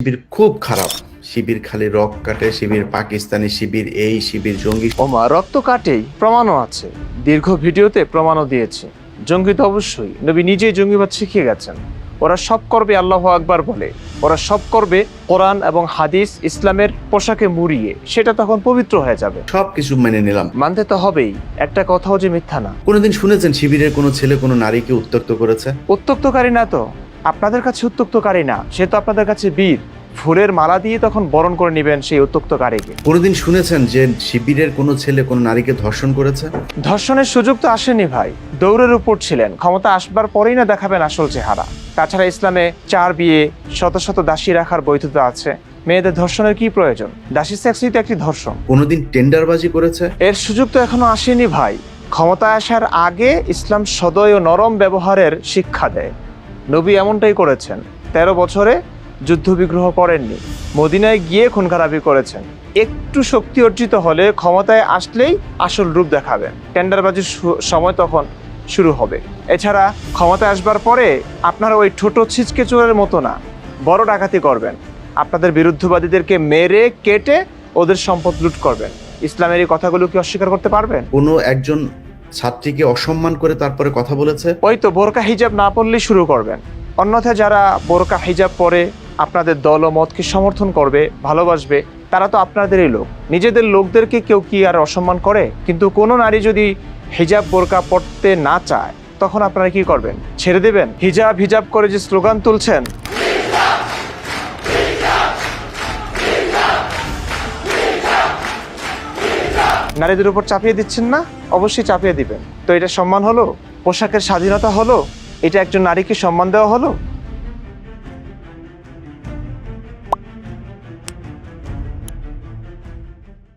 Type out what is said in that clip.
শিবির খুব খারাপ। শিবির খালি রক কাটে, শিবির পাকিস্তানি শিবির, এই শিবির জঙ্গি। ওমা রক্ত কাটেই, প্রমাণও আছে, দীর্ঘ ভিডিওতে প্রমাণও দিয়েছে। জঙ্গি তো অবশ্যই, নবী নিজেই জঙ্গিবাদ শিখিয়ে গেছেন। ওরা সব করবে আল্লাহু আকবার বলে, ওরা সব করবে কোরআন এবং হাদিস ইসলামের পোশাকে মুড়িয়ে, সেটা তখন পবিত্র হয়ে যাবে। সবকিছু মেনে নিলাম, মানতে তো হবেই, একটা কথাও যে মিথ্যা না। কোনোদিন শুনেছেন শিবিরের কোনো ছেলে কোনো নারীকে উত্ত্যক্ত করেছে? উত্তক্তকারী না তো, আপনাদের কাছে উত্তক্তকারী না, সে তো আপনাদের কাছে বীর। ফুলের মালা দিয়ে তখন বরণ করে নেবেন সেই উত্তক্তকারীকে। কোনোদিন শুনেছেন যে শিবিরের কোনো ছেলে কোনো নারীকে ধর্ষণ করেছে? ধর্ষণের সুযোগ তো আসেনি ভাই, দৌড়ের উপর ছিলেন, ক্ষমতা আসবার পরেই না দেখাবেন আসল চেহারা। তাছাড়া ইসলামে 4 বিয়ে, শত শত দাসী রাখার বৈধতা আছে, মেয়েদের ধর্ষণের কি প্রয়োজন? দাসী সেক্সই তো একটি ধর্ষণ। কোনোদিন টেন্ডারবাজি করেছে? এর সুযোগ তো এখনো আসেনি ভাই। ক্ষমতায় আসার আগে ইসলাম সদয় ও নরম ব্যবহারের শিক্ষা দেয়। নবী এমনটাই করেছেন। 13 বছরে যুদ্ধ বিগ্রহ করেননি, মদিনায় গিয়ে খুন খারাপি করেছেন। একটু শক্তি অর্জিত হলে ক্ষমতায় আসলেই আসল রূপ দেখাবেন, টেন্ডারবাজির সময় তখন শুরু হবে। এছাড়া ক্ষমতায় আসবার পরে আপনারা ওই ছোট ছিচকে চোরের মতো না, বড় ডাকাতি করবেন। আপনাদের বিরুদ্ধবাদীদেরকে মেরে কেটে ওদের সম্পদ লুট করবেন। ইসলামের এই কথাগুলো কি অস্বীকার করতে পারবেন? কোনো একজন ছাত্রীকে অসম্মান করে তারপরে কথা বলেছে? ওই তো বোরকা হিজাব না পরলেই শুরু করবেন। অন্যথায় যারা বোরকা হিজাব পরে আপনাদের দল ও মতকে সমর্থন করবে, ভালোবাসবে, তারা তো আপনাদেরই লোক। নিজেদের লোকদেরকে কেউ কি আর অসম্মান করে? কিন্তু কোনো নারী যদি হিজাব বোরকা পরতে না চায়, তখন আপনারা কি করবেন? ছেড়ে দেবেন? হিজাব হিজাব করে যে স্লোগান তুলছেন, নারীদের উপর চাপিয়ে দিচ্ছেন না? অবশ্যই চাপিয়ে দিবেন। তো এটা সম্মান হলো? পোশাকের স্বাধীনতা হলো? এটা একজন নারীকে সম্মান দেওয়া হলো?